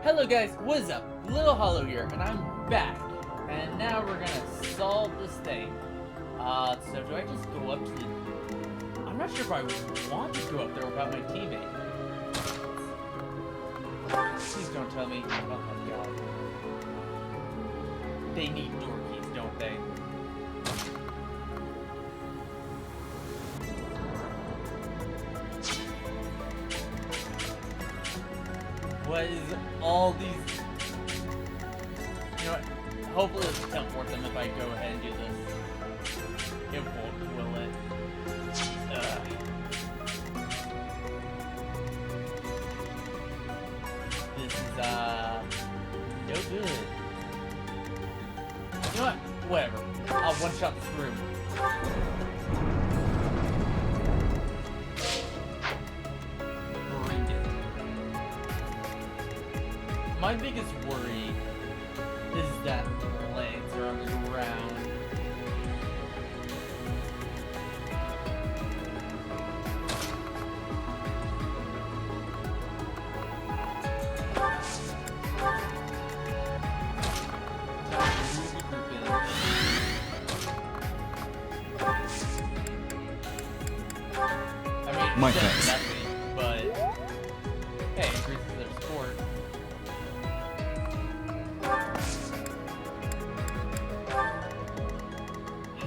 Hello guys, what's up? Little Hollow here, and I'm back. And now we're gonna solve this thing. So do I just go up to the... I'm not sure if I want to go up there without my teammate. Please don't tell me... Oh my god. They need door keys, don't they? What is all these... You know what? Hopefully it'll teleport them if I go ahead and do this. It won't, will it? This is, no good. You know what? Whatever. I'll one-shot this room. My biggest worry is that the legs are on the ground. I mean, my thanks. But hey, increases their sport.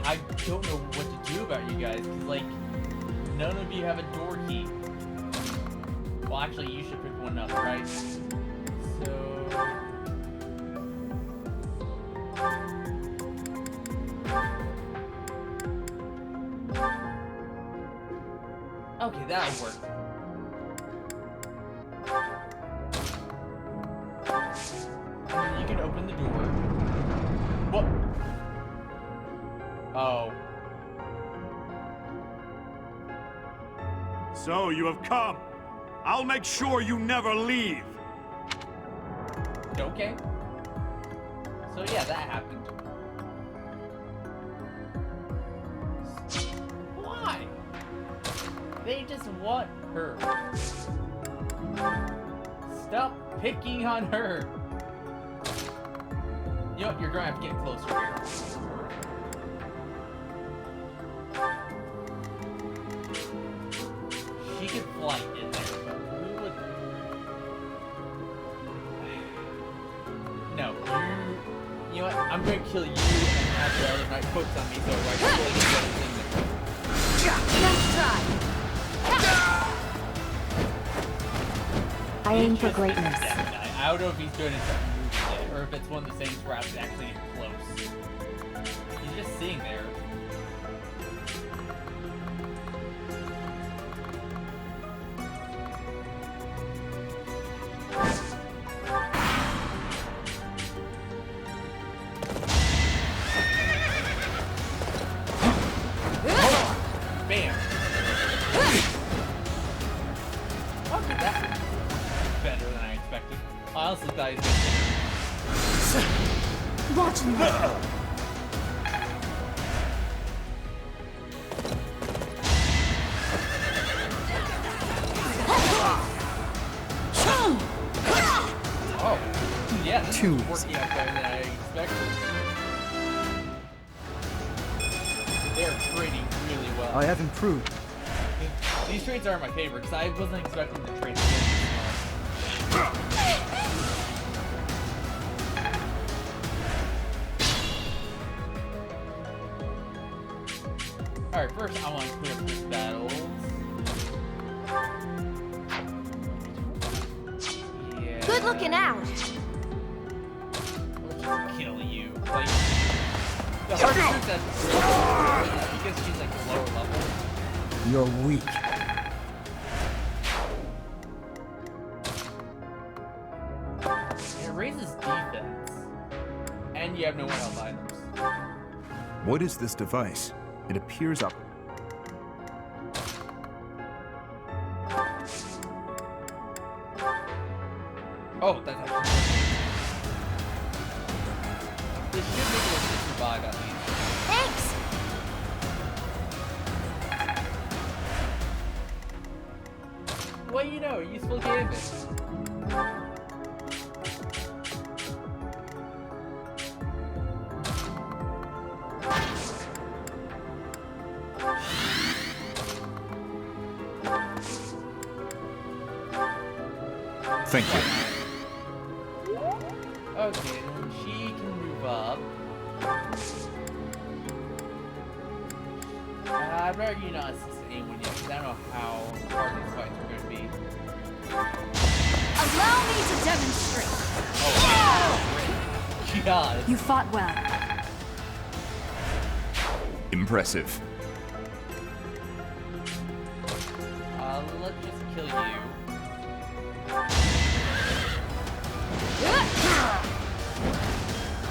I don't know what to do about you guys, because, like, none of you have a door key. Well, actually, you should pick one up, right? So... Okay, that'll work. And then you can open the door. What? Oh. So you have come. I'll make sure you never leave. Okay. So yeah, that happened. Why? They just want her. Stop picking on her. You know what? You're gonna have to get closer here. She could fly in there, but who would... No, you know what? I'm gonna kill you and have the other knight focus on me so I can really get in there. Let's try. I aim for greatness. I don't know if he's doing it or if it's one of the things where I have to actually get close. He's just sitting there. Bam! Okay, that better than I expected. I also thought he's Watch me. Oh, yeah, this Two. is working out better than I expected. They're trading really well. I have improved. These trades are my favorite, because I wasn't expecting the trades to get Alright, first I want to clear up this battles. Yeah. Good looking out. Let's just kill you. Like, the hard truth that's because she's like lower level. You're weak. It raises defense. And you have no health items. What is this device? It appears up. Oh, that's actually... This should make it to survive at least. Thanks. Well, you know, useful gambit. Thank you. Okay, then she can move up. I'd rather you not assist anyone yet, because I don't know how hard these fights are going to be. Allow me to demonstrate. Oh, God. You fought well. Impressive. Let's just kill you.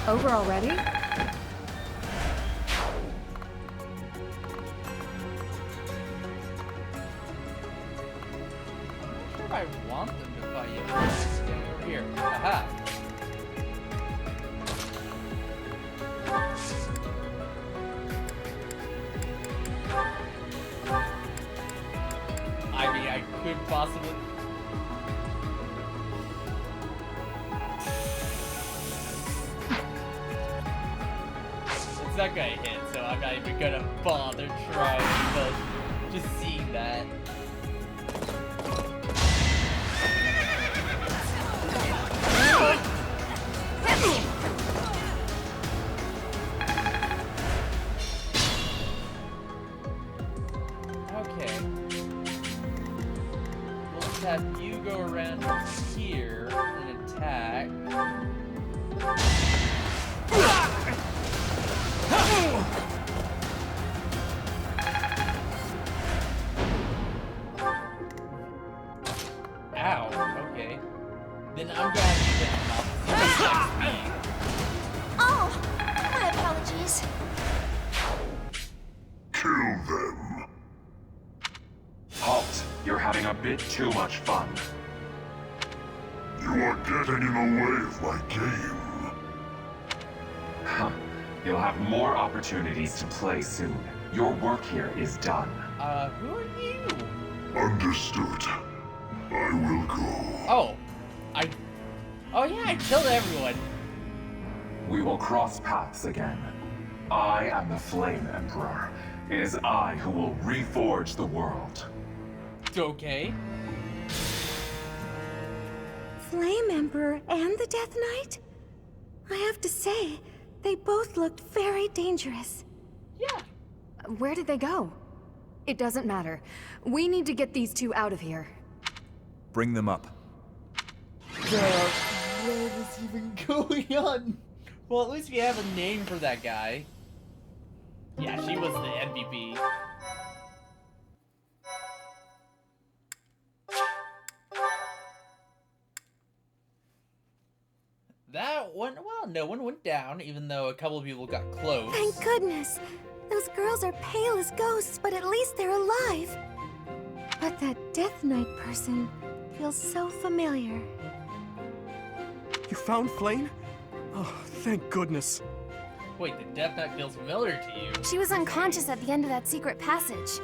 Over already? I'm not sure if I want them to fight you. Stay over here. Aha. I mean, I could possibly... It's not gonna hit, so I'm not even gonna bother trying, but just seeing that. Okay. We'll just have you go around here and attack. Ow, okay. Then I'm gonna have to get him up. Oh, my apologies. Kill them. Halt! You're having a bit too much fun. You are getting in the way of my game. Huh. You'll have more opportunities to play soon. Your work here is done. Who are you? Understood. I will go. Oh, oh yeah, I killed everyone. We will cross paths again. I am the Flame Emperor. It is I who will reforge the world. Okay. Flame Emperor and the Death Knight? I have to say, they both looked very dangerous. Yeah. Where did they go? It doesn't matter. We need to get these two out of here. Bring them up. What is even going on? Well, at least we have a name for that guy. Yeah, she was the MVP. That one, well, no one went down, even though a couple of people got close. Thank goodness. Those girls are pale as ghosts, but at least they're alive. But that Death Knight person feels so familiar. You found Flayn? Oh, thank goodness. Wait, the Death Knight feels familiar to you? She was unconscious at the end of that secret passage.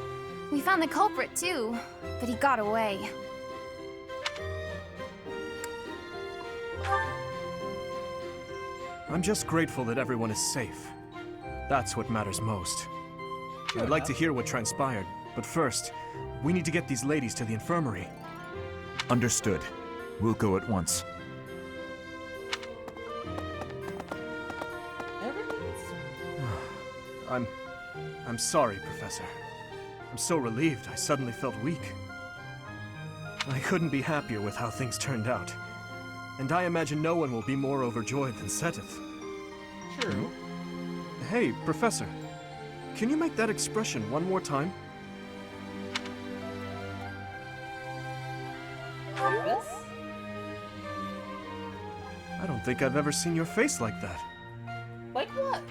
We found the culprit too, but he got away. I'm just grateful that everyone is safe. That's what matters most. I'd like to hear what transpired, but first, we need to get these ladies to the infirmary. Understood. We'll go at once. I'm sorry, Professor. I'm so relieved I suddenly felt weak. I couldn't be happier with how things turned out. And I imagine no one will be more overjoyed than Seteth. True. Hey, Professor. Can you make that expression one more time? Like this? I don't think I've ever seen your face like that. Like what?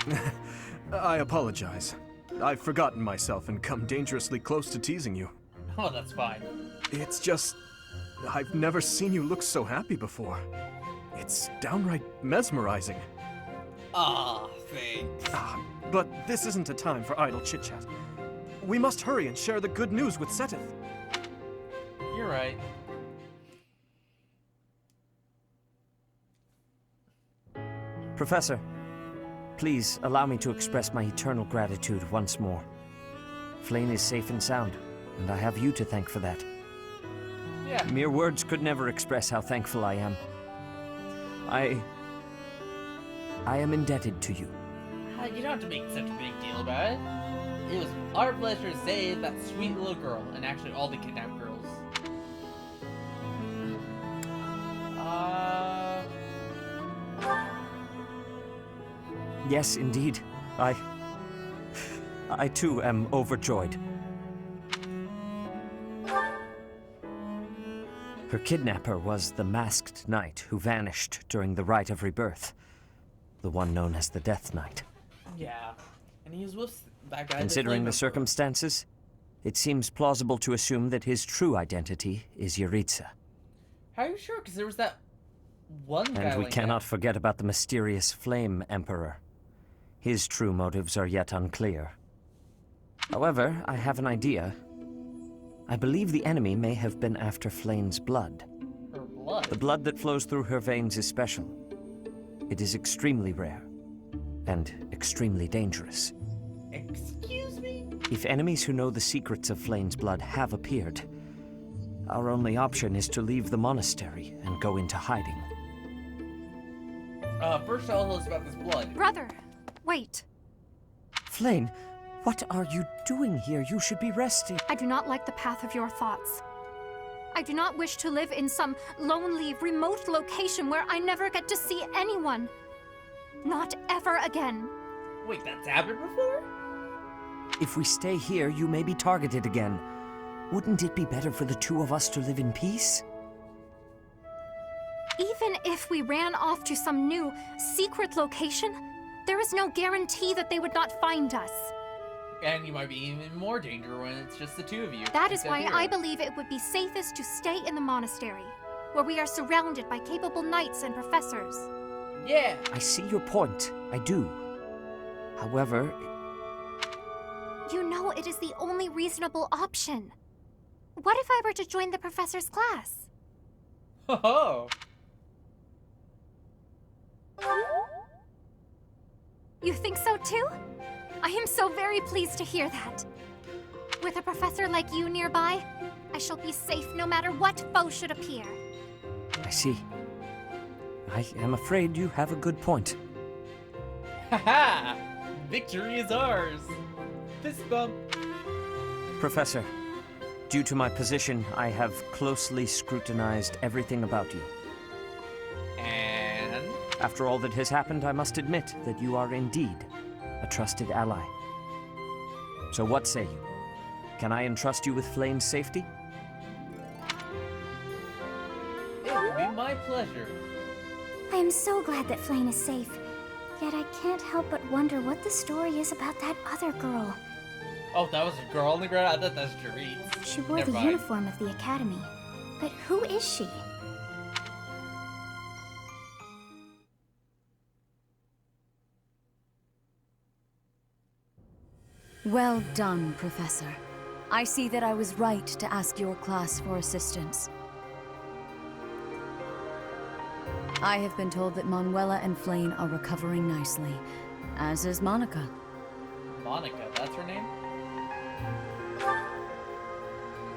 I apologize. I've forgotten myself and come dangerously close to teasing you. Oh, that's fine. It's just... I've never seen you look so happy before. It's downright mesmerizing. Ah, thanks. But this isn't a time for idle chit-chat. We must hurry and share the good news with Seteth. You're right. Professor, please allow me to express my eternal gratitude once more. Flayn is safe and sound, and I have you to thank for that. Yeah, Yeah. Mere words could never express how thankful I am. I am indebted to you. You don't have to make such a big deal about it. It was our pleasure to save that sweet little girl, and actually all the kidnapped girls. Yes, indeed. I too am overjoyed. Her kidnapper was the masked knight who vanished during the Rite of Rebirth. The one known as the Death Knight. Yeah, and he was with that guy. Considering the circumstances, it seems plausible to assume that his true identity is Jeritza. How are you sure? Because there was that one guy. And we like cannot that. forget about the mysterious Flame Emperor. His true motives are yet unclear. However, I have an idea. I believe the enemy may have been after Flayn's blood. Her blood. The blood that flows through her veins is special. It is extremely rare, and extremely dangerous. Excuse me? If enemies who know the secrets of Flayn's blood have appeared, our only option is to leave the monastery and go into hiding. First tell us about this blood. Brother, wait. Flayn, what are you doing here? You should be resting. I do not like the path of your thoughts. I do not wish to live in some lonely, remote location where I never get to see anyone. Not ever again. Wait, that's happened before? If we stay here, you may be targeted again. Wouldn't it be better for the two of us to live in peace? Even if we ran off to some new, secret location, there is no guarantee that they would not find us. And you might be even more danger when it's just the two of you. That is instead why of I here. believe it would be safest to stay in the monastery, where we are surrounded by capable knights and professors. Yeah! I see your point. I do. However, You know it is the only reasonable option. What if I were to join the professor's class? Ho You think so too? I am so very pleased to hear that. With a professor like you nearby, I shall be safe no matter what foe should appear. I see. I am afraid you have a good point. Haha! Victory is ours! Fist bump! Professor, due to my position, I have closely scrutinized everything about you. And... After all that has happened, I must admit that you are indeed a trusted ally. So what say you? Can I entrust you with Flayn's safety? It would be my pleasure. I am so glad that Flayn is safe. Yet I can't help but wonder what the story is about that other girl. Oh, that was a girl on the ground? I thought that was Jeritza. She wore Never the mind. uniform of the academy. But who is she? Well done, Professor. I see that I was right to ask your class for assistance. I have been told that Manuela and Flayn are recovering nicely, as is Monica. Monica, that's her name?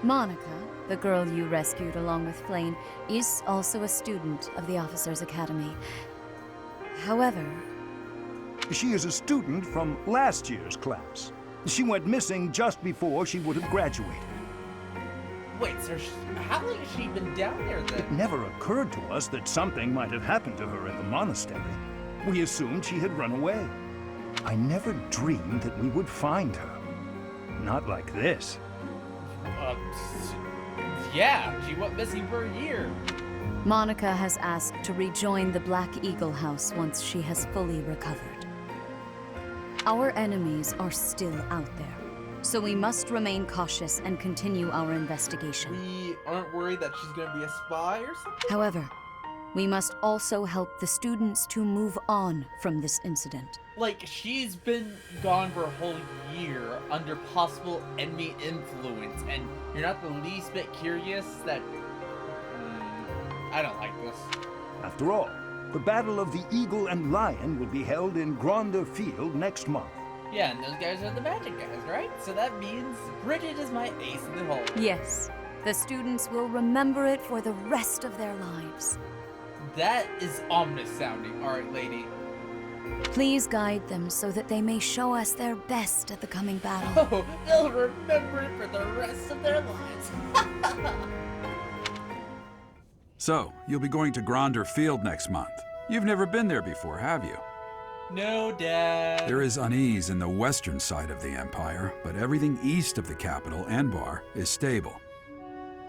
Monica, the girl you rescued along with Flayn, is also a student of the Officers' Academy. However, She is a student from last year's class. She went missing just before she would have graduated. Wait, so how long has she been down there It then? never occurred to us that something might have happened to her in the monastery. We assumed she had run away. I never dreamed that we would find her. Not like this. Yeah, she went missing for a year. Monica has asked to rejoin the Black Eagle House once she has fully recovered. Our enemies are still out there, so we must remain cautious and continue our investigation. We aren't worried that she's gonna be a spy or something? However, we must also help the students to move on from this incident. Like, she's been gone for a whole year under possible enemy influence, and you're not the least bit curious that... I don't like this. After all, the Battle of the Eagle and Lion will be held in Gronder Field next month. Yeah, and those guys are the magic guys, right? So that means Bridget is my ace in the hole. Yes, The students will remember it for the rest of their lives. That is ominous sounding. Alright, lady. Please guide them so that they may show us their best at the coming battle. Oh, they'll remember it for the rest of their lives. So, you'll be going to Gronder Field next month. You've never been there before, have you? No, Dad. There is unease in the western side of the Empire, but everything east of the capital, Enbar, is stable.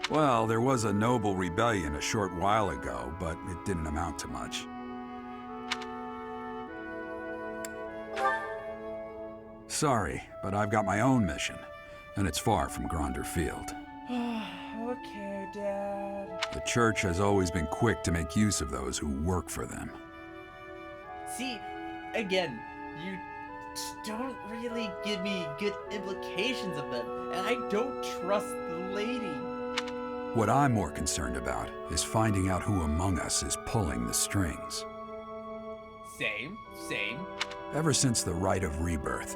Well, there was a noble rebellion a short while ago, but it didn't amount to much. Sorry, but I've got my own mission, and it's far from Gronder Field. Okay, Dad. The Church has always been quick to make use of those who work for them. See, again, you don't really give me good implications of them, and I don't trust the lady. What I'm more concerned about is finding out who among us is pulling the strings. Same. Ever since the Rite of Rebirth,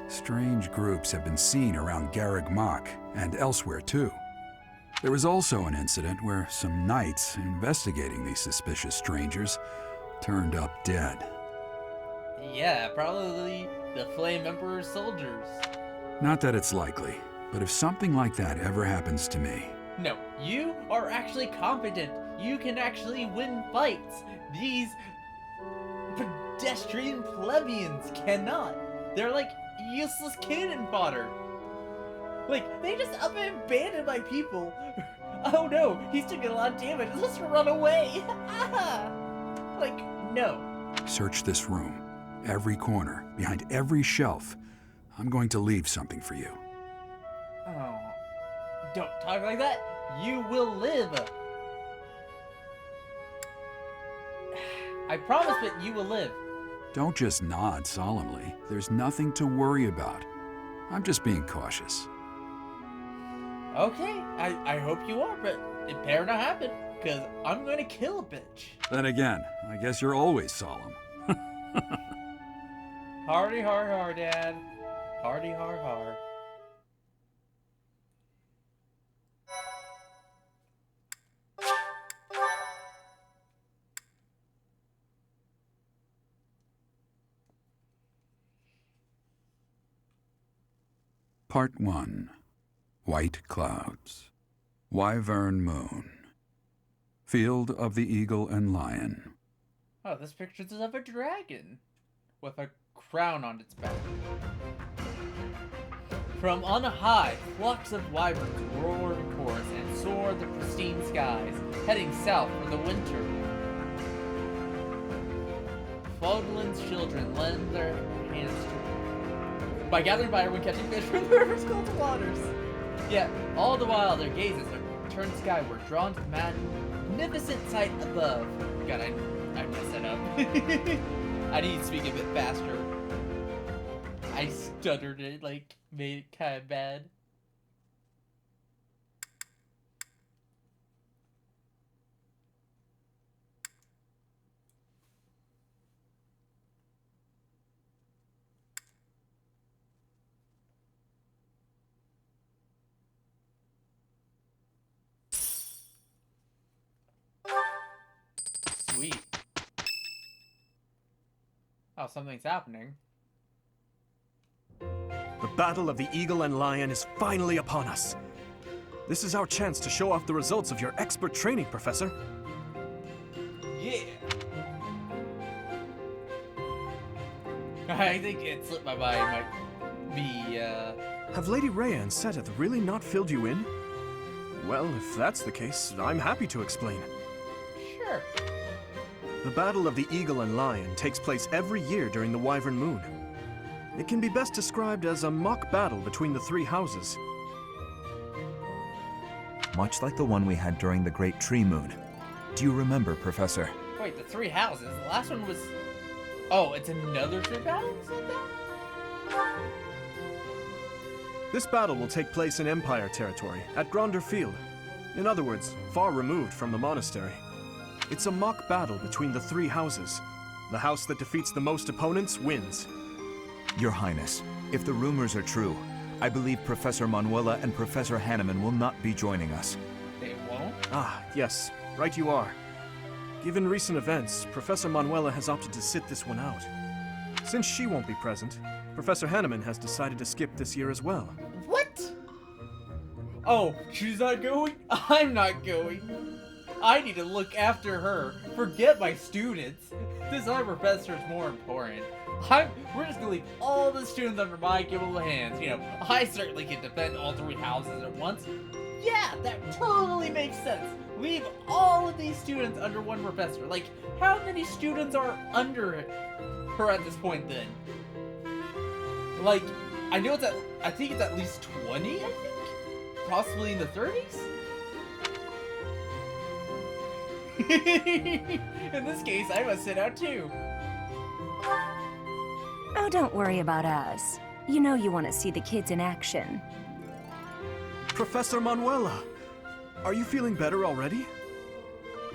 strange groups have been seen around Garreg Mach and elsewhere too. There was also an incident where some knights investigating these suspicious strangers turned up dead. Yeah, probably the Flame Emperor's soldiers. Not that it's likely, but if something like that ever happens to me... No, you are actually competent. You can actually win fights. These pedestrian plebeians cannot. They're like useless cannon fodder. Like, they just up and abandoned my people. Oh no, he's taking a lot of damage. Let's run away. Like, no. Search this room. Every corner, behind every shelf. I'm going to leave something for you. Oh, don't talk like that. You will live. I promise that you will live. Don't just nod solemnly. There's nothing to worry about. I'm just being cautious. Okay, I hope you are, but it better not happen, because I'm going to kill a bitch. Then again, I guess you're always solemn. Hardy har har, Dad. Hardy har har. Part 1. White Clouds. Wyvern Moon. Field of the Eagle and Lion. Oh, this picture is of a dragon with a crown on its back. From on high, flocks of wyverns roar in chorus and soar the pristine skies, heading south for the winter. Fogland's children lend their hands to it by gathering fire when catching fish from the river's cold waters. Yet, all the while their gazes are turned skyward, drawn to the magnificent sight above. God, I messed that up. I need to speak a bit faster. I stuttered it, like, made it kind of bad. Sweet. Oh, something's happening. The Battle of the Eagle and Lion is finally upon us. This is our chance to show off the results of your expert training, Professor. Yeah. I think it slipped my mind. Might be, Have Lady Rhea and Seteth really not filled you in? Well, if that's the case, I'm happy to explain. Sure. The Battle of the Eagle and Lion takes place every year during the Wyvern Moon. It can be best described as a mock battle between the three houses. Much like the one we had during the Great Tree Moon. Do you remember, Professor? Wait, the three houses. The last one was... Oh, it's another tree battle? Is that that? This battle will take place in Empire territory, at Gronder Field. In other words, far removed from the monastery. It's a mock battle between the three houses. The house that defeats the most opponents wins. Your Highness, if the rumors are true, I believe Professor Manuela and Professor Hanneman will not be joining us. They won't? Ah, yes. Right you are. Given recent events, Professor Manuela has opted to sit this one out. Since she won't be present, Professor Hanneman has decided to skip this year as well. What? Oh, she's not going? I'm not going. I need to look after her. Forget my students. This other professor is more important. We're just gonna leave all the students under my capable hands. You know, I certainly can defend all 3 houses at once. Yeah, that totally makes sense. Leave all of these students under one professor. Like, how many students are under her at this point then? Like, I know I think it's at least 20, I think? Possibly in the 30s? In this case, I must sit out too. Oh, don't worry about us. You know you want to see the kids in action. Professor Manuela! Are you feeling better already?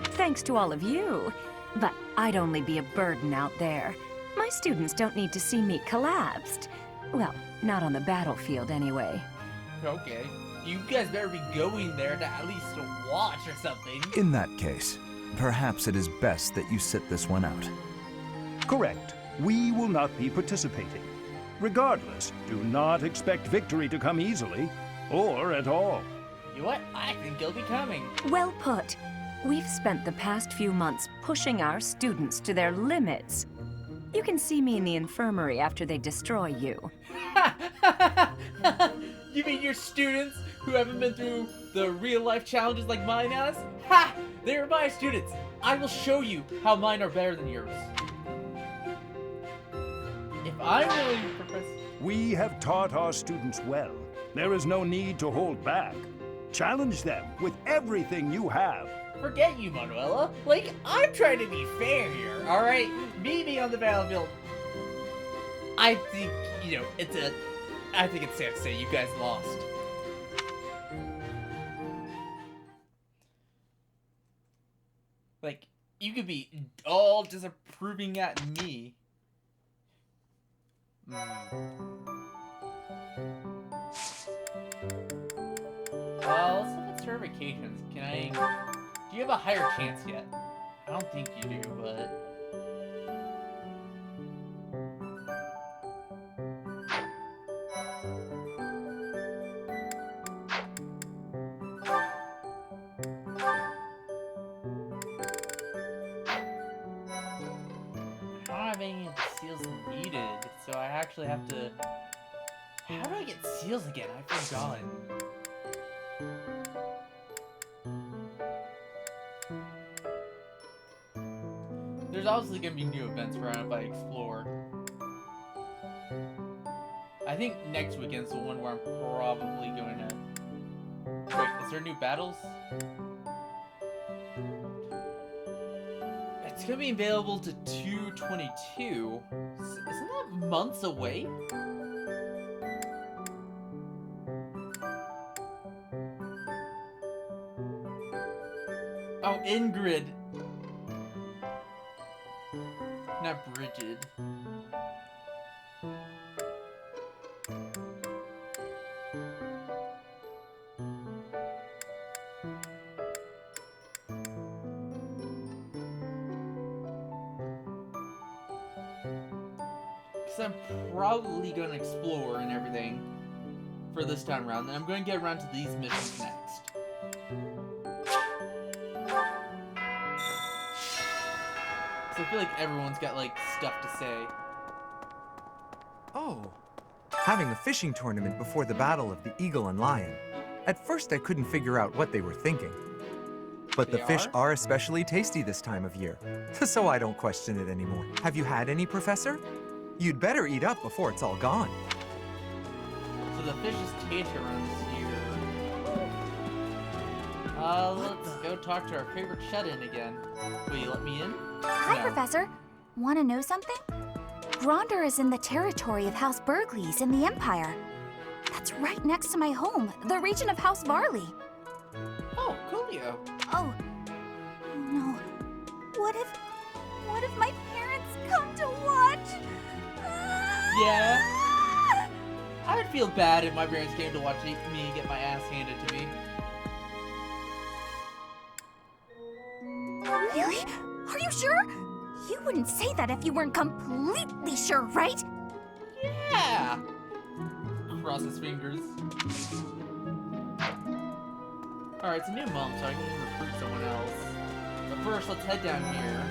Thanks to all of you. But I'd only be a burden out there. My students don't need to see me collapsed. Well, not on the battlefield anyway. Okay. You guys better be going there to at least watch or something. In that case, perhaps it is best that you sit this one out. Correct. We will not be participating. Regardless, do not expect victory to come easily, or at all. You know what? I think he'll be coming. Well put. We've spent the past few months pushing our students to their limits. You can see me in the infirmary after they destroy you. You mean your students who haven't been through the real-life challenges like mine has? Ha! They're my students. I will show you how mine are better than yours. If I'm really Professor... We have taught our students well. There is no need to hold back. Challenge them with everything you have. Forget you, Manuela. Like, I'm trying to be fair here, alright? Me being on the battlefield, I think, you know, I think it's safe to say you guys lost. Like, you could be all disapproving at me. Well, let's look at certifications. Do you have a higher chance yet? I don't think you do, but... I don't have any of the seals needed, so I actually have to... How do I get seals again? I've forgotten. There's obviously gonna be new events around if I explore. I think next weekend's the one where I'm probably going to... Wait, is there new battles? It's gonna be available to 2/22. Isn't that months away? Oh, Ingrid. Not Bridget. Because I'm probably going to explore and everything for this time around. Then I'm going to get around to these missions next. I feel like everyone's got, like, stuff to say. Oh, having a fishing tournament before the Battle of the Eagle and Lion. At first I couldn't figure out what they were thinking. But the fish are especially tasty this time of year, so I don't question it anymore. Have you had any, Professor? You'd better eat up before it's all gone. So the fish is tasty around this year. Let's go talk to our favorite shut-in again. Will you let me in? Hi, No. Professor. Want to know something? Gronder is in the territory of House Burgleys in the Empire. That's right next to my home, the region of House Varley. Oh, coolio. Oh, no. What if my parents come to watch? Yeah. I'd feel bad if my parents came to watch me get my ass handed to me. Really? Are you sure? You wouldn't say that if you weren't completely sure, right? Yeah! Cross his fingers. Alright, it's a new month, so I can just recruit someone else. But first, let's head down here.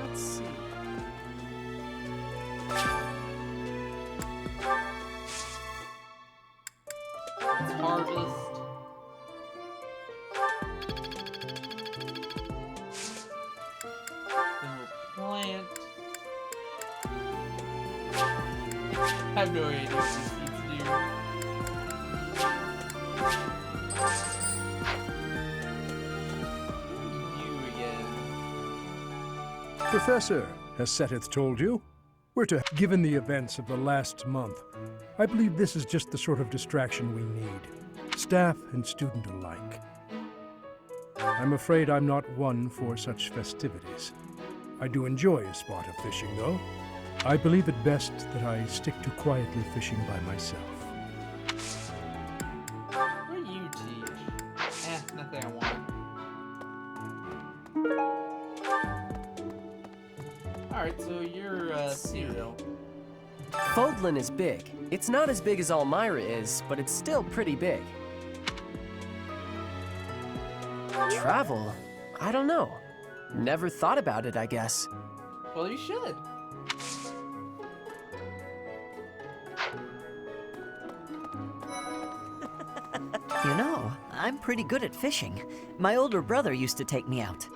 Let's see. Let's harvest. Then we'll plant. I have no idea what these seeds do. You again. Professor, has Seteth told you? We're to, given the events of the last month, I believe this is just the sort of distraction we need, staff and student alike. I'm afraid I'm not one for such festivities. I do enjoy a spot of fishing, though. I believe it best that I stick to quietly fishing by myself. What do you teach? Nothing I want. Alright, so you're, Cyril. Fodlan is big. It's not as big as Almyra is, but it's still pretty big. Travel? I don't know. Never thought about it, I guess. Well, you should. You know, I'm pretty good at fishing. My older brother used to take me out.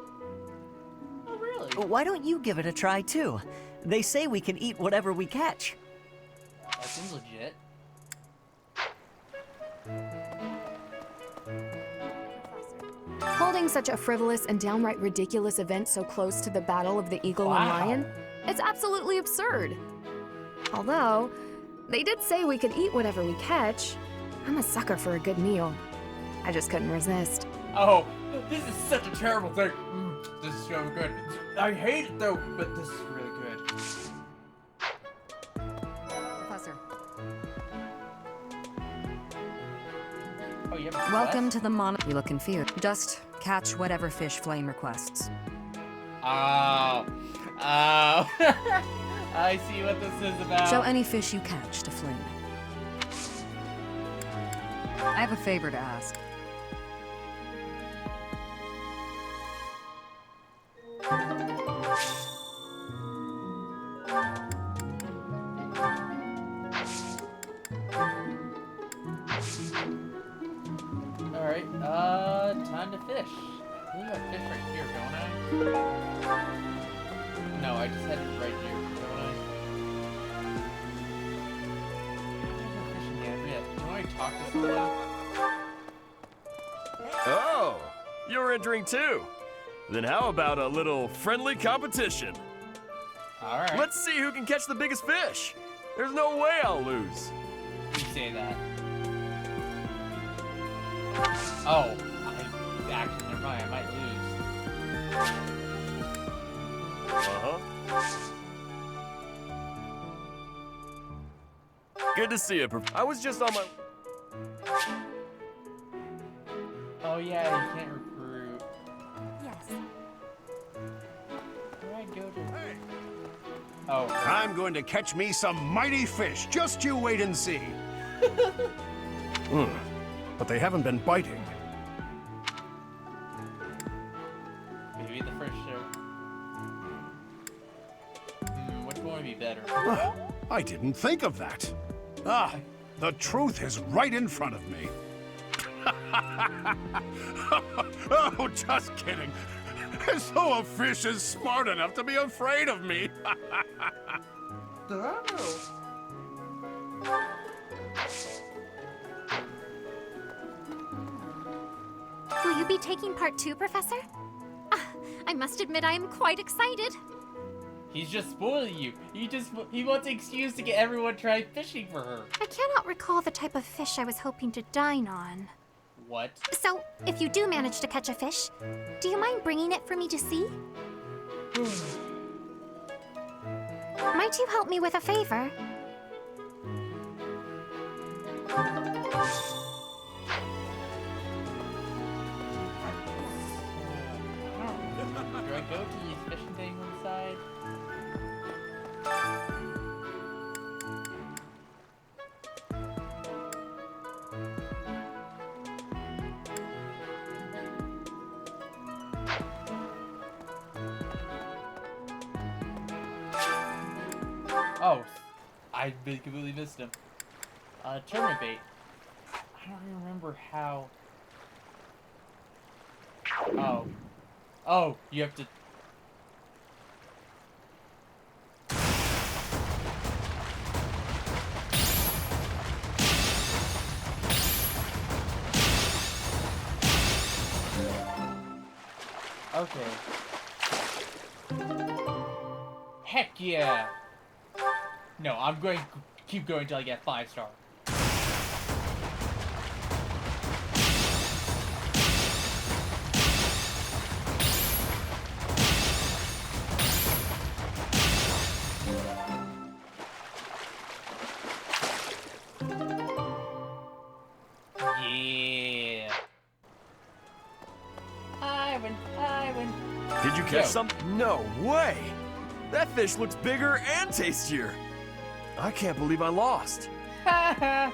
Oh, really? Why don't you give it a try, too? They say we can eat whatever we catch. That seems legit. Holding such a frivolous and downright ridiculous event so close to the Battle of the Eagle and Lion, it's absolutely absurd. Although, they did say we could eat whatever we catch. I'm a sucker for a good meal. I just couldn't resist. Oh, this is such a terrible thing. This is so good. I hate it though, but this is really good. Professor. Oh, yeah. Welcome to the You look confused. Just catch whatever fish Flayn requests. Oh. Oh. I see what this is about. Show any fish you catch to Flayn. I have a favor to ask. Alright, time to fish. I think I got fish right here, don't I? No, I just had it right here, don't I? Can I talk to someone? Oh, you're entering too. Then how about a little friendly competition? Alright. Let's see who can catch the biggest fish. There's no way I'll lose. You say that. Oh, actually, never mind, I might lose. Uh-huh. Good to see you. I was just on my... Oh yeah, you can't recruit. Yes. Where do I go to? Oh. I'm going to catch me some mighty fish. Just you wait and see. But they haven't been biting. Maybe the first show. Which one would be better? I didn't think of that. Ah, the truth is right in front of me. Oh, just kidding. As though a fish is smart enough to be afraid of me. Will you be taking part 2, Professor? I must admit I am quite excited. He's just spoiling you. He wants an excuse to get everyone to try fishing for her. I cannot recall the type of fish I was hoping to dine on. What? So, if you do manage to catch a fish, do you mind bringing it for me to see? Hmm. Might you help me with a favor? Do I go to the fishing thing on the side? Oh, I completely missed him. Tournament bait. I don't even remember how. Oh. Oh, you have to. Okay. Heck yeah! No, I'm going to keep going until I get 5-star. Yeah. I win. Did you catch some? No way! That fish looks bigger and tastier. I can't believe I lost. I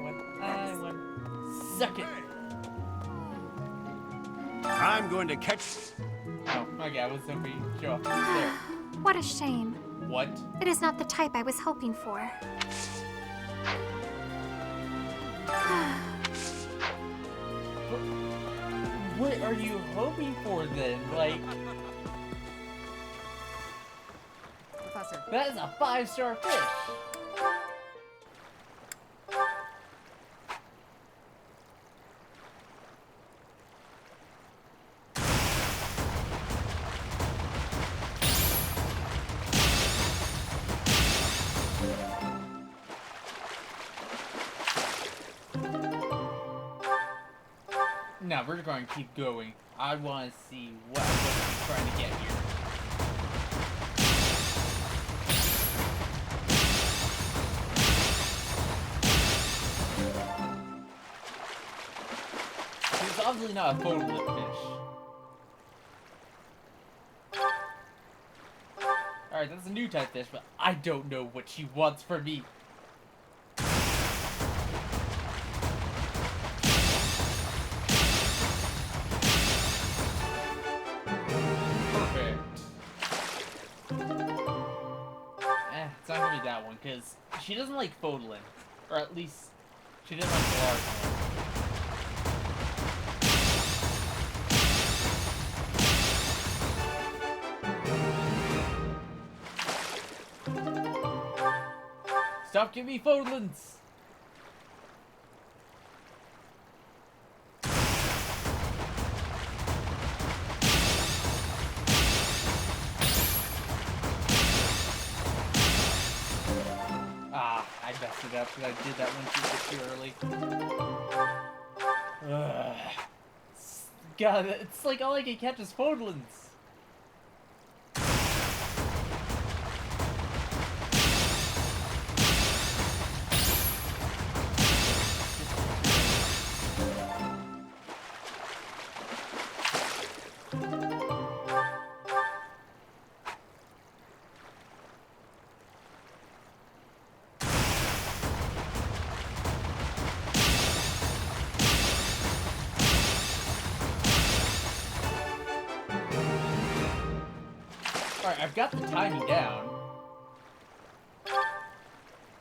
win. Suck it. I'm going to catch... Oh, okay, I was hoping. Sure. There. What a shame. What? It is not the type I was hoping for. What are you hoping for then? Like, Professor. that is a 5-star fish. No, we're going to keep going. I want to see what I'm going to be trying to get here. It's obviously not a photo lip fish. Alright, that's a new type fish, but I don't know what she wants from me. It's not gonna be that one, because she doesn't like Fodlin. Or at least, she didn't like the large one. Stop giving me Fodlins! I messed it up because I did that one too early. Ugh. God, it's like all I can catch is Fodlins. Alright, I've got the timing down.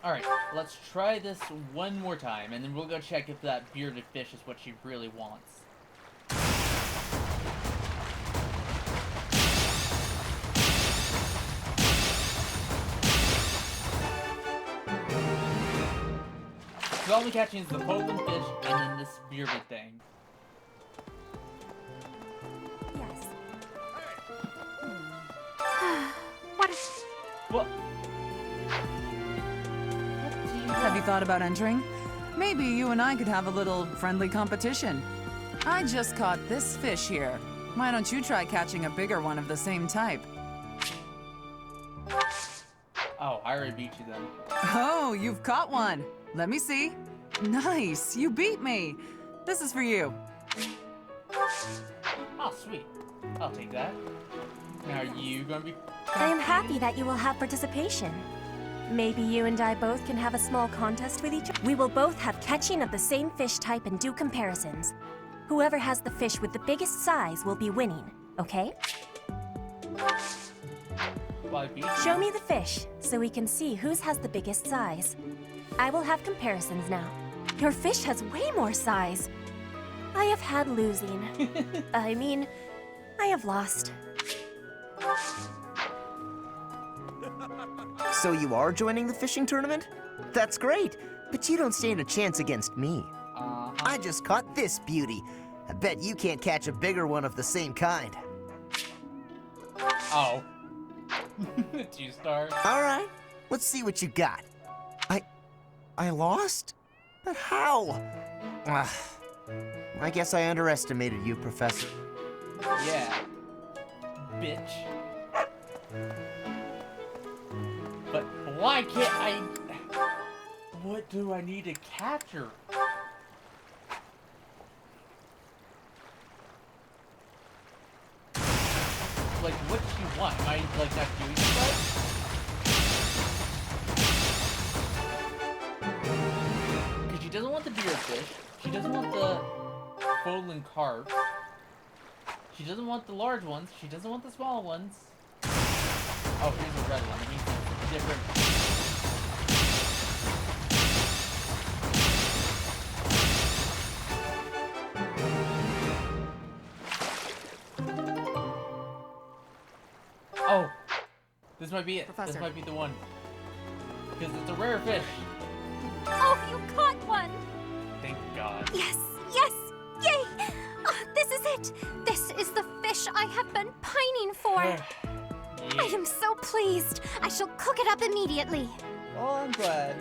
Alright, let's try this one more time, and then we'll go check if that bearded fish is what she really wants. So all I'm catching is the Poland fish, and then this bearded thing. What? Have you thought about entering? Maybe you and I could have a little friendly competition. I just caught this fish here. Why don't you try catching a bigger one of the same type? Oh, I I already beat you then. Oh, you've caught one. Let me see. Nice, you beat me. This is for you. Oh, sweet. I'll take that. Now are you gonna be... I am happy that you will have participation. Maybe you and I both can have a small contest with each other. We will both have catching of the same fish type and do comparisons. Whoever has the fish with the biggest size will be winning, okay? Show me the fish, so we can see whose has the biggest size. I will have comparisons now. Your fish has way more size. I have had losing. I mean, I have lost. So you are joining the fishing tournament? That's great, but you don't stand a chance against me. I just caught this beauty. I bet you can't catch a bigger one of the same kind. Oh. 2-star. All right, let's see what you got. I lost? But how? I guess I underestimated you, Professor. Yeah. Bitch. But why can't I... What do I need to capture? Like, what does she want? Am I, like, not doing stuff? Because she doesn't want the beer fish. She doesn't want the Flayn carp. She doesn't want the large ones. She doesn't want the small ones. Oh, here's a red one. It means it's different. Oh, this might be it. Professor. This might be the one. Because it's a rare fish. Oh, you caught one! Thank God. Yes, yes, yay! Oh, this is it! This is the fish I have been pining for! I am so pleased! I shall cook it up immediately! Oh, I'm glad.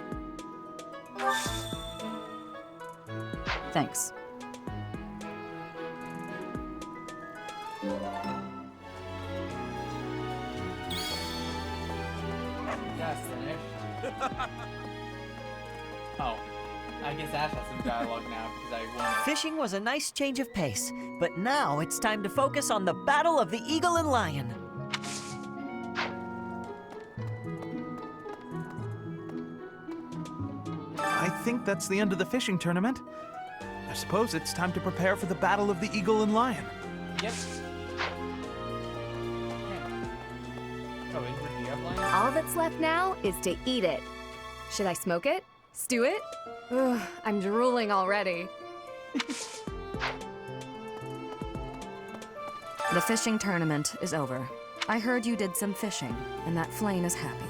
Thanks. That's finished. Oh, I guess Ash has some dialogue now because I won it. Fishing was a nice change of pace, but now it's time to focus on the battle of the eagle and lion. I think that's the end of the fishing tournament. I suppose it's time to prepare for the battle of the eagle and lion. Yep. Oh, Ingrid, do you have line? All that's left now is to eat it. Should I smoke it? Stew it? Ugh, I'm drooling already. The fishing tournament is over. I heard you did some fishing, and that Flayn is happy.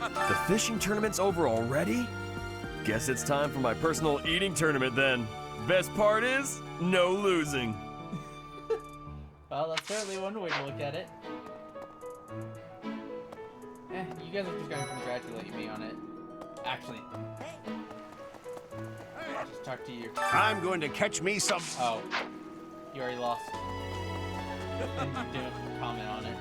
The fishing tournament's over already? Guess it's time for my personal eating tournament then. Best part is, no losing. Well, that's certainly one way to look at it. You guys are just gonna congratulate me on it. Actually, I'll just talk to you. I'm going to catch me some... Oh, you already lost. And you didn't comment on it.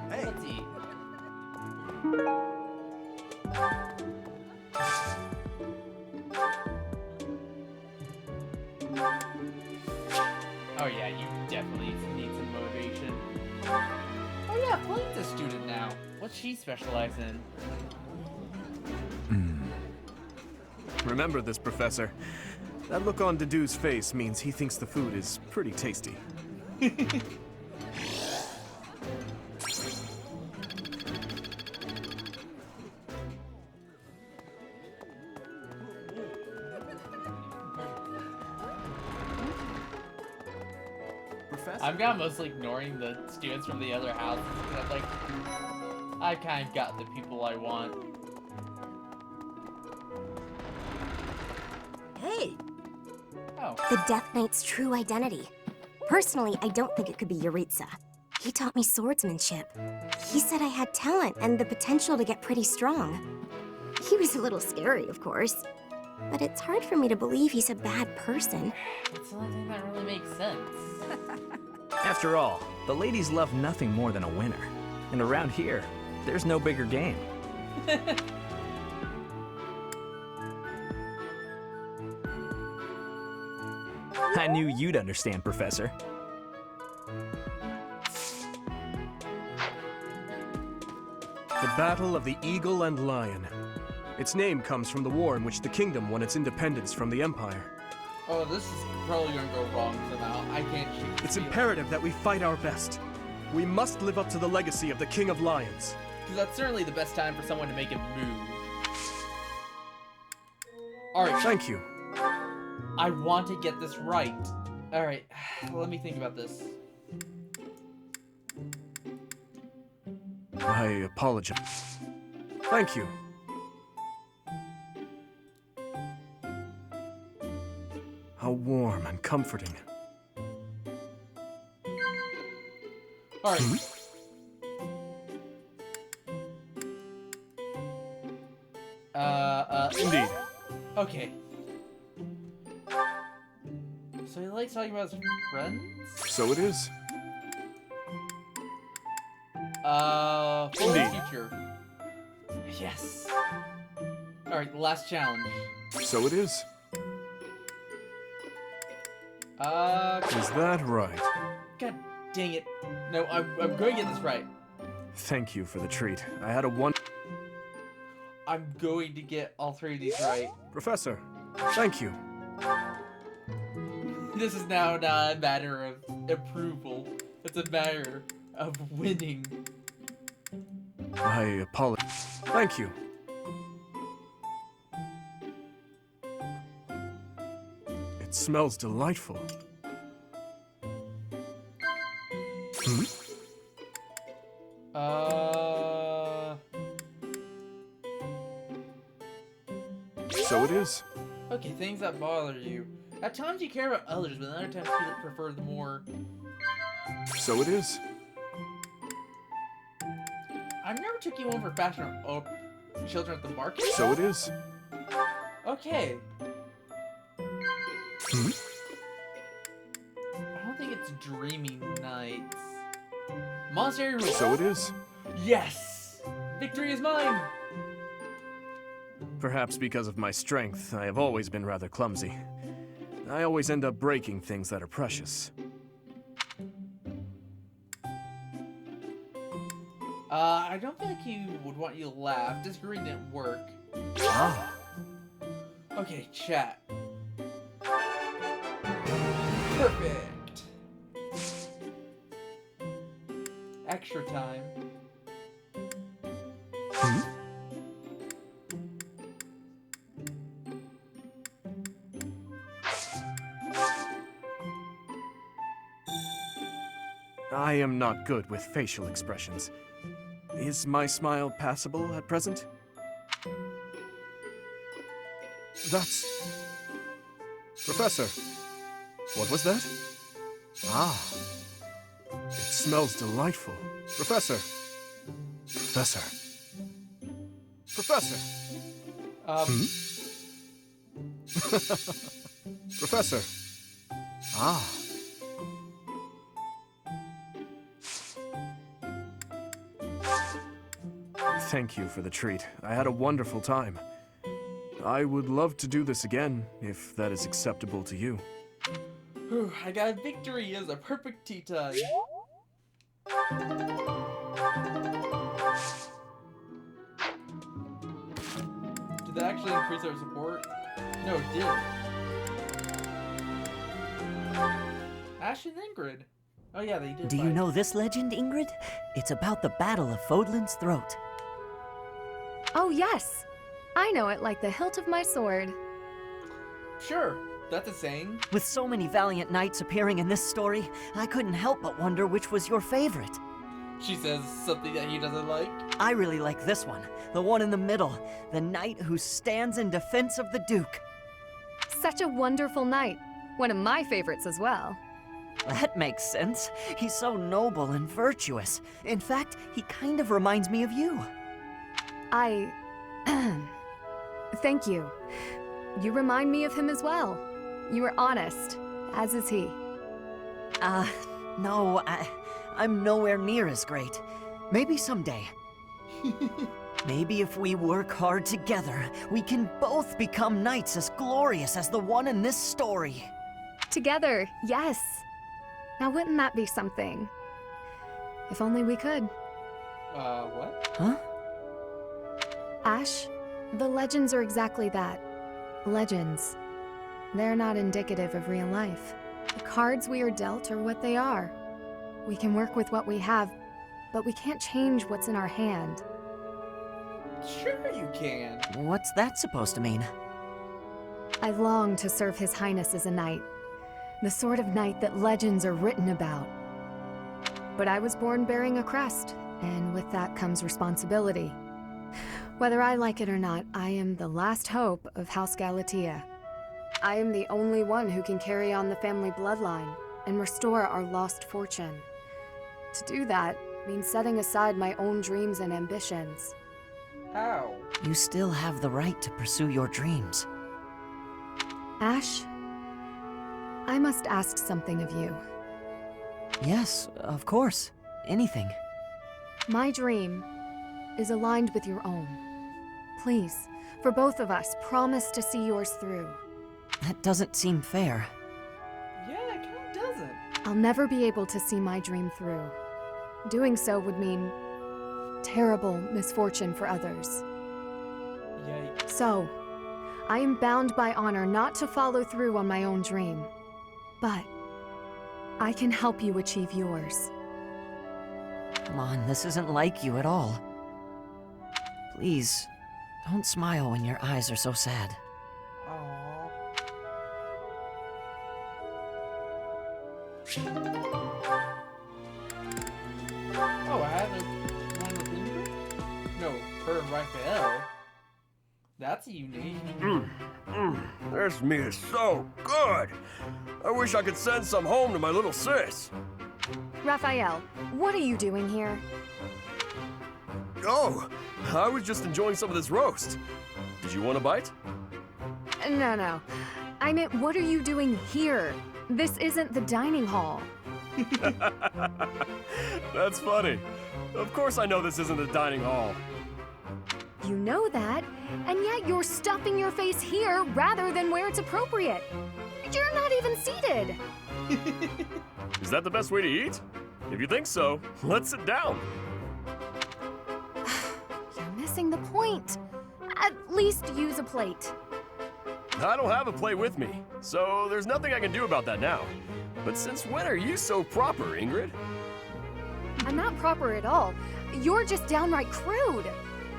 Let's eat. Oh yeah, you definitely need some motivation. Oh yeah, Flayn's a student now. What's she specialize in? Remember this, Professor. That look on Dedue's face means he thinks the food is pretty tasty. I'm kind of mostly ignoring the students from the other houses because I'm like, I kind of got the people I want. Hey! Oh. The Death Knight's true identity. Personally, I don't think it could be Jeritza. He taught me swordsmanship. He said I had talent and the potential to get pretty strong. He was a little scary, of course. but it's hard for me to believe he's a bad person. That's the only thing that really makes sense. After all, the ladies love nothing more than a winner. And around here, there's no bigger game. I knew you'd understand, Professor. The Battle of the Eagle and Lion. Its name comes from the war in which the kingdom won its independence from the Empire. Oh, this is probably gonna go wrong somehow. I can't shoot. It's imperative that we fight our best. We must live up to the legacy of the King of Lions. Because that's certainly the best time for someone to make a move. Alright. Thank you. I want to get this right. Alright, let me think about this. I apologize. Thank you. How warm and comforting. Alright. Indeed. Okay. So he likes talking about his friends? So it is. For the Indeed. future. Yes. Alright, the last challenge. So it is. Is that right? God dang it. No, I'm going to get this right. Thank you for the treat. I had a one. I'm going to get all three of these right. Professor, thank you. This is now not a matter of approval. It's a matter of winning. I apologize. Thank you. It smells delightful. Hmm? So it is. Okay, things that bother you. At times you care about others, but other times you prefer the more... So it is. I never took you over fashion or children at the market. So it is. Okay. Hmm? I don't think it's Dreaming Nights. Monastery Rules. So it is. Yes! Victory is mine! Perhaps because of my strength, I have always been rather clumsy. I always end up breaking things that are precious. I don't think he would want you to laugh. Disagreeing didn't work. Ah. Okay, chat. Perfect. Extra time. Hmm? I am not good with facial expressions. Is my smile passable at present? That's... Professor, what was that? Ah, it smells delightful. Professor. Professor. Professor. Hmm? Professor. Ah. Thank you for the treat. I had a wonderful time. I would love to do this again, if that is acceptable to you. Whew, I got a victory as a perfect tea time. Did that actually increase our support? No, it did. Ash and Ingrid. Oh yeah, they did. Do you know this legend, Ingrid? It's about the Battle of Fodlan's Throat. Oh, yes. I know it like the hilt of my sword. Sure, that's a saying. With so many valiant knights appearing in this story, I couldn't help but wonder which was your favorite. She says something that he doesn't like. I really like this one, the one in the middle, the knight who stands in defense of the Duke. Such a wonderful knight. One of my favorites as well. That makes sense. He's so noble and virtuous. In fact, he kind of reminds me of you. Thank you. You remind me of him as well. You were honest, as is he. No, I'm nowhere near as great. Maybe someday. Maybe if we work hard together, we can both become knights as glorious as the one in this story. Together, yes. Now wouldn't that be something? If only we could. What? Huh? Ash, the legends are exactly that. Legends. They're not indicative of real life. The cards we are dealt are what they are. We can work with what we have, but we can't change what's in our hand. Sure you can. What's that supposed to mean? I long to serve His Highness as a knight. The sort of knight that legends are written about. But I was born bearing a crest, and with that comes responsibility. Whether I like it or not, I am the last hope of House Galatea. I am the only one who can carry on the family bloodline and restore our lost fortune. To do that means setting aside my own dreams and ambitions. How? You still have the right to pursue your dreams. Ash, I must ask something of you. Yes, of course. Anything. My dream is aligned with your own. Please, for both of us, promise to see yours through. That doesn't seem fair. Yeah, it kind of doesn't. I'll never be able to see my dream through. Doing so would mean terrible misfortune for others. Yikes. So, I am bound by honor not to follow through on my own dream. But I can help you achieve yours. Come on, this isn't like you at all. Please, don't smile when your eyes are so sad. Aww. Oh, I have one with Ingrid? No, her and Raphael. That's unique. This meat is so good. I wish I could send some home to my little sis. Raphael, what are you doing here? Oh, I was just enjoying some of this roast. Did you want a bite? No. I meant, what are you doing here? This isn't the dining hall. That's funny. Of course I know this isn't the dining hall. You know that, and yet you're stuffing your face here rather than where it's appropriate. You're not even seated. Is that the best way to eat? If you think so, let's sit down. You're missing the point. At least use a plate. I don't have a plate with me, so there's nothing I can do about that now. But since when are you so proper, Ingrid? I'm not proper at all. You're just downright crude.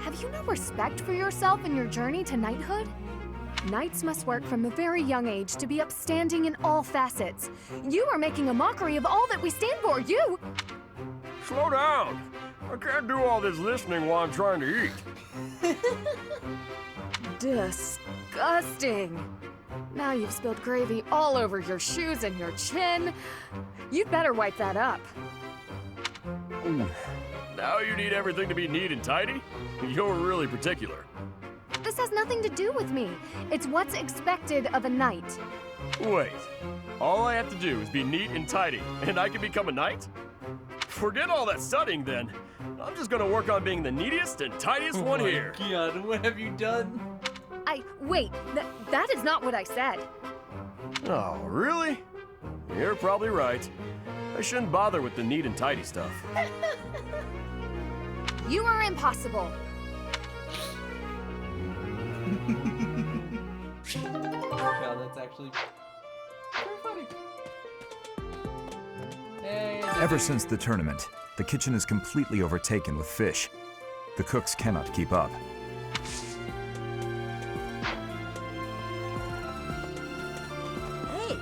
Have you no respect for yourself and your journey to knighthood? Knights must work from a very young age to be upstanding in all facets. You are making a mockery of all that we stand for. You... Slow down. I can't do all this listening while I'm trying to eat. Disgusting. Now you've spilled gravy all over your shoes and your chin. You'd better wipe that up. Now you need everything to be neat and tidy? You're really particular. This has nothing to do with me. It's what's expected of a knight. Wait, all I have to do is be neat and tidy, and I can become a knight? Forget all that studying then. I'm just gonna work on being the neatest and tidiest one here. Oh my God, what have you done? Wait, that is not what I said. Oh, really? You're probably right. I shouldn't bother with the neat and tidy stuff. You are impossible. God, that's actually very funny. Hey, Ever since the tournament, the kitchen is completely overtaken with fish. The cooks cannot keep up. Hey,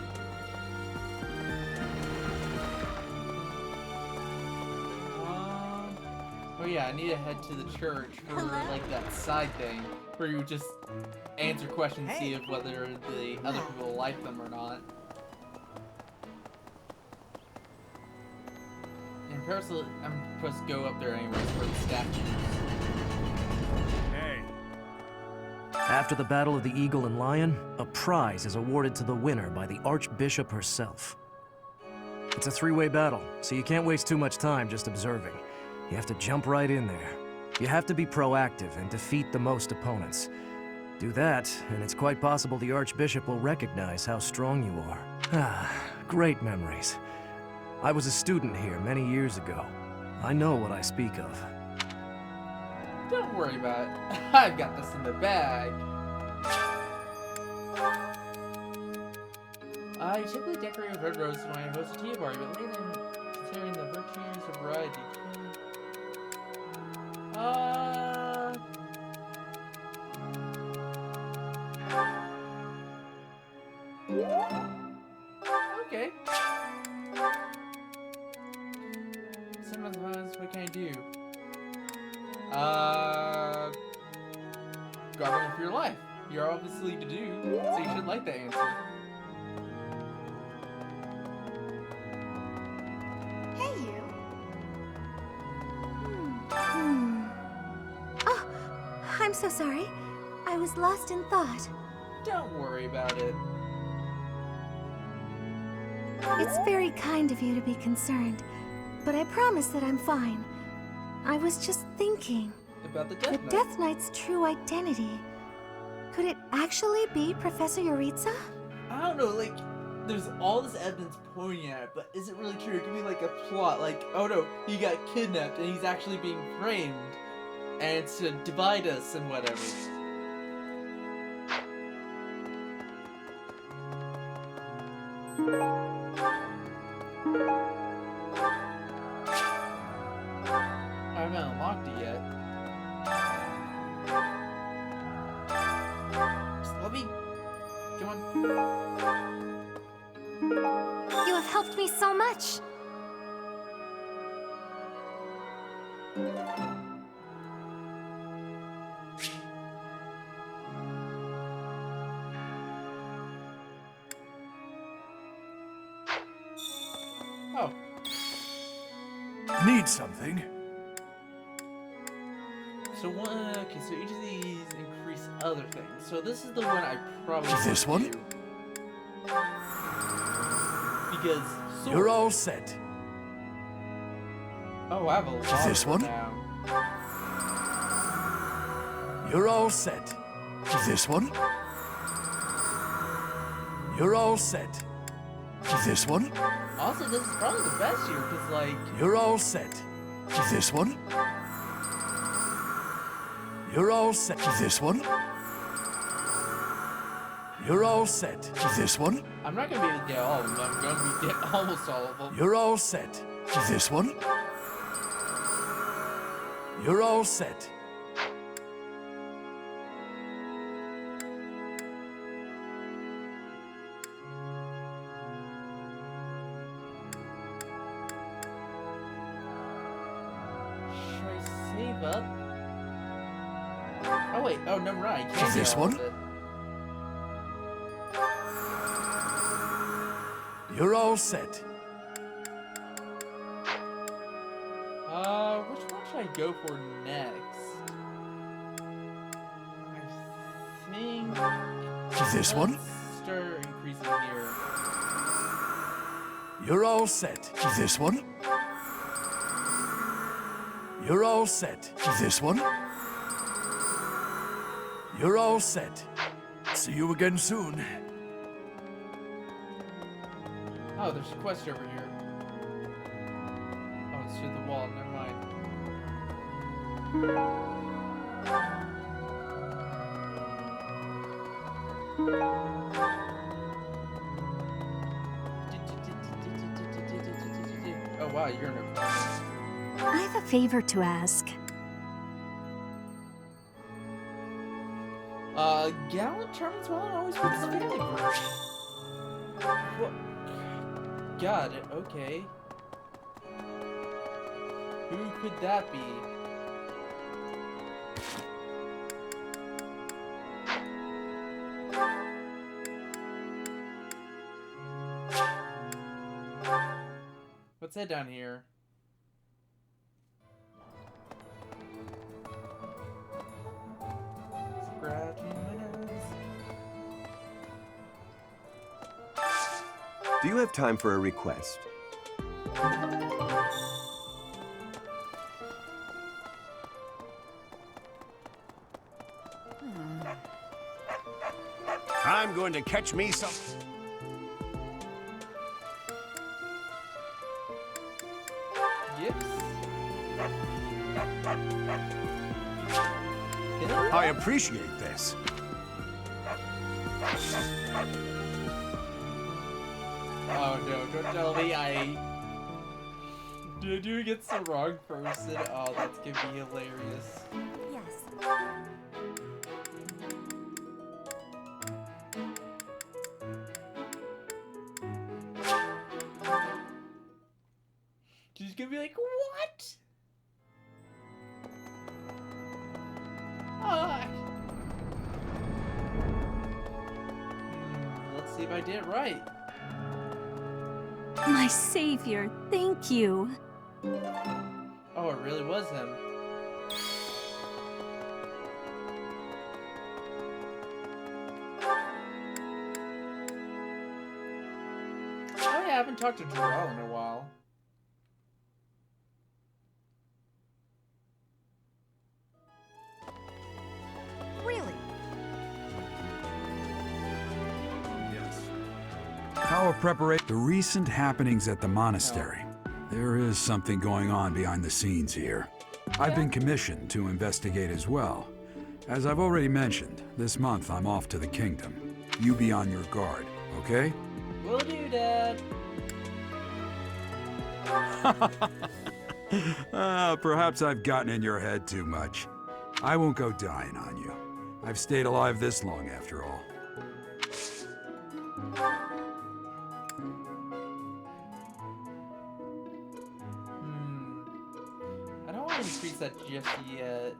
oh yeah, I need to head to the church for like that side thing where you just answer questions, see if whether the other people like them or not. And personally, I'm supposed to go up there anyways for the statues. Hey. After the Battle of the Eagle and Lion, a prize is awarded to the winner by the Archbishop herself. It's a three-way battle, so you can't waste too much time just observing. You have to jump right in there. You have to be proactive and defeat the most opponents. Do that, and it's quite possible the Archbishop will recognize how strong you are. Ah, great memories. I was a student here many years ago. I know what I speak of. Don't worry about it. I've got this in the bag. I typically decorate with red roses when I host a tea party, but lately I'm considering the virtues of variety. Okay. Sometimes, what can I do? Guarding for your life. You're obviously to do, so you should like that answer. Hey, you. Oh, I'm so sorry. I was lost in thought. Don't worry about it. It's very kind of you to be concerned, but I promise that I'm fine. I was just thinking. About the Death Knight. Death Knight's true identity. Could it actually be Professor Jeritza? I don't know, like, there's all this evidence pointing at it, but is it really true? It could be like a plot, like, oh no, he got kidnapped and he's actually being framed, and it's to divide us and whatever. I haven't unlocked it yet. Just let me... Come on. You have helped me so much. Oh. Need something? So okay, so each of these increase other things. So this is the one I probably This want one? to do. Because swords. You're all set. Oh, I have a lot This of one? now. You're all set. This one? You're all set. This one? Also, this is probably the best here, because like... You're all set. This one? You're all set. This one? You're all set. This one? I'm not going to be able to get all of them, but I'm going to get almost all of them. You're all set. This one? You're all set. Should I save up? Oh wait, oh never mind. I can't This get all of one? it. You're all set. Which one should I go for next? I think... This one? Let's start increasing here. You're all set. This one? You're all set. This one? You're all set. See you again soon. Oh, there's a quest over here. Oh, it's through the wall. Never mind. Oh wow, you're in a corner. I have a favor to ask. Gallant Charming's well and always wins the family version. What? Got it, okay. Who could that be? What's that down here? Scratching my nose. Do you have time for a request? I'm going to catch me some... Yips. I appreciate this. Oh no, don't tell me Did you get the wrong person? Oh, that's gonna be hilarious. Yes. She's gonna be like, what? Let's see if I did it right. My savior, thank you. Oh, it really was him. Oh yeah, I haven't talked to Jarrell in a while. Really? Our preparation. The recent happenings at the monastery. There is something going on behind the scenes here. I've been commissioned to investigate as well. As I've already mentioned, this month I'm off to the kingdom. You be on your guard, okay? Will do, Dad. Perhaps I've gotten in your head too much. I won't go dying on you. I've stayed alive this long after all. I don't want to increase that just yet.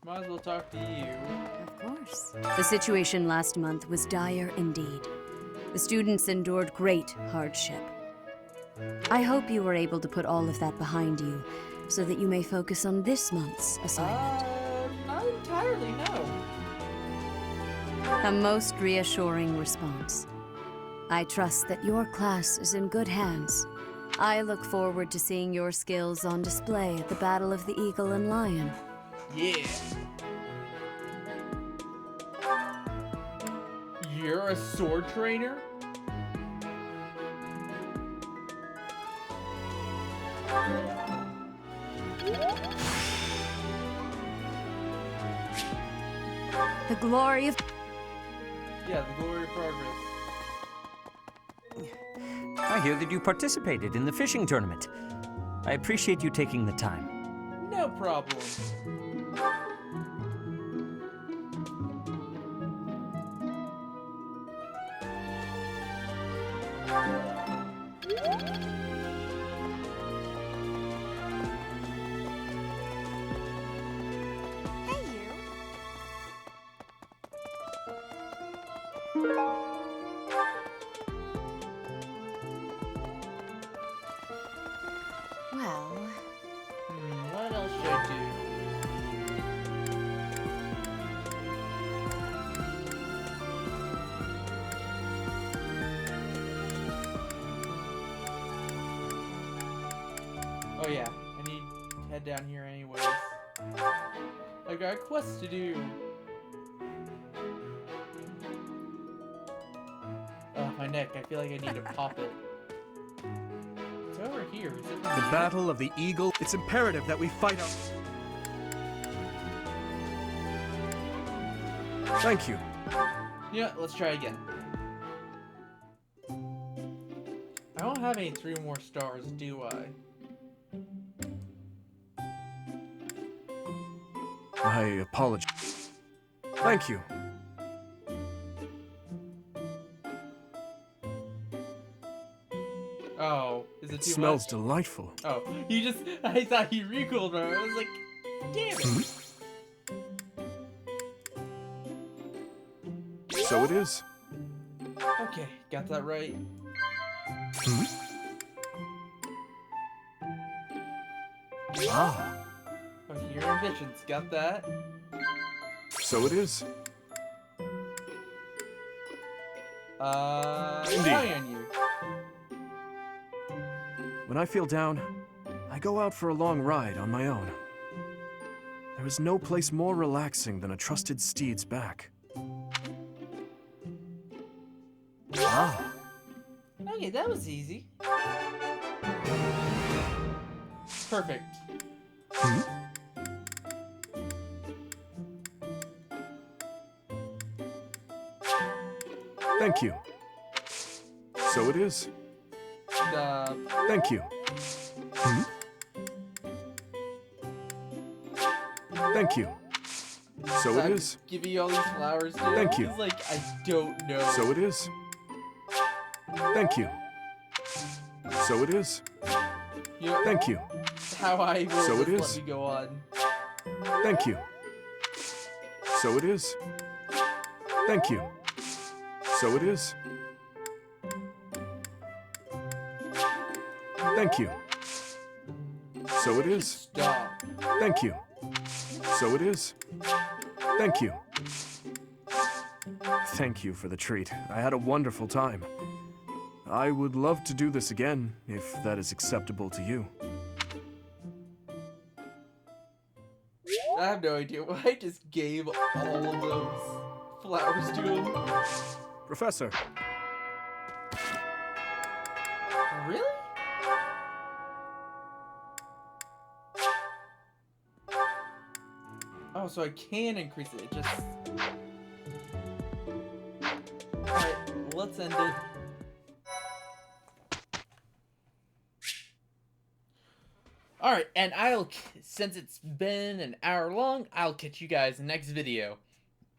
Might as well talk to you. Of course. The situation last month was dire indeed. The students endured great hardship. I hope you were able to put all of that behind you, so that you may focus on this month's assignment. Not entirely, no. A most reassuring response. I trust that your class is in good hands. I look forward to seeing your skills on display at the Battle of the Eagle and Lion. Yeah. You're a sword trainer? The glory of... Yeah, the glory of progress. I hear that you participated in the fishing tournament. I appreciate you taking the time. No problem. Well... what else should I do? Oh yeah, I need to head down here anyways. I got a quest to do. My neck, I feel like I need to pop it. It's over here. Is it The Battle of the Eagle. It's imperative that we fight out. Thank you. Yeah, let's try again. I don't have any 3 more stars, do I? I apologize. Thank you. Oh, is it It too smells much? delightful. Oh, I thought he recalled her. I was like, damn it. So it is. Okay, got that right. Ah. Oh, your ambitions, got that. So it is. Indeed. On you. When I feel down, I go out for a long ride on my own. There is no place more relaxing than a trusted steed's back. Ah. Okay, that was easy. Perfect. Thank you. So it is. Thank you. Thank you. So it is. Give you all these flowers, dude. Thank you. It's like, I don't know. So it is. Thank you. So it is. Thank you. How I will So it just is. let me go on. Thank you. So it is. Thank you. So it is. Thank you. So it is. Stop. Thank you. So it is. Thank you. Thank you for the treat. I had a wonderful time. I would love to do this again, if that is acceptable to you. I have no idea why I just gave all of those flowers to him. Professor. Really? Oh, so I can increase it. It just... Alright, let's end it. Alright, and since it's been an hour long, I'll catch you guys in the next video.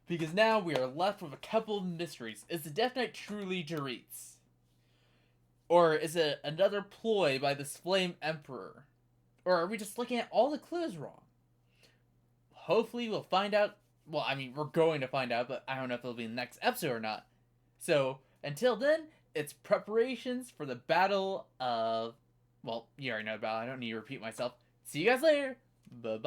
Because now we are left with a couple of mysteries. Is the Death Knight truly Jeritza? Or is it another ploy by this Flame Emperor? Or are we just looking at all the clues wrong? Hopefully we'll find out. Well, I mean, we're going to find out, but I don't know if it'll be in the next episode or not. So, until then, it's preparations for the Battle of... Well, you already know about it. I don't need to repeat myself. See you guys later. Bye-bye.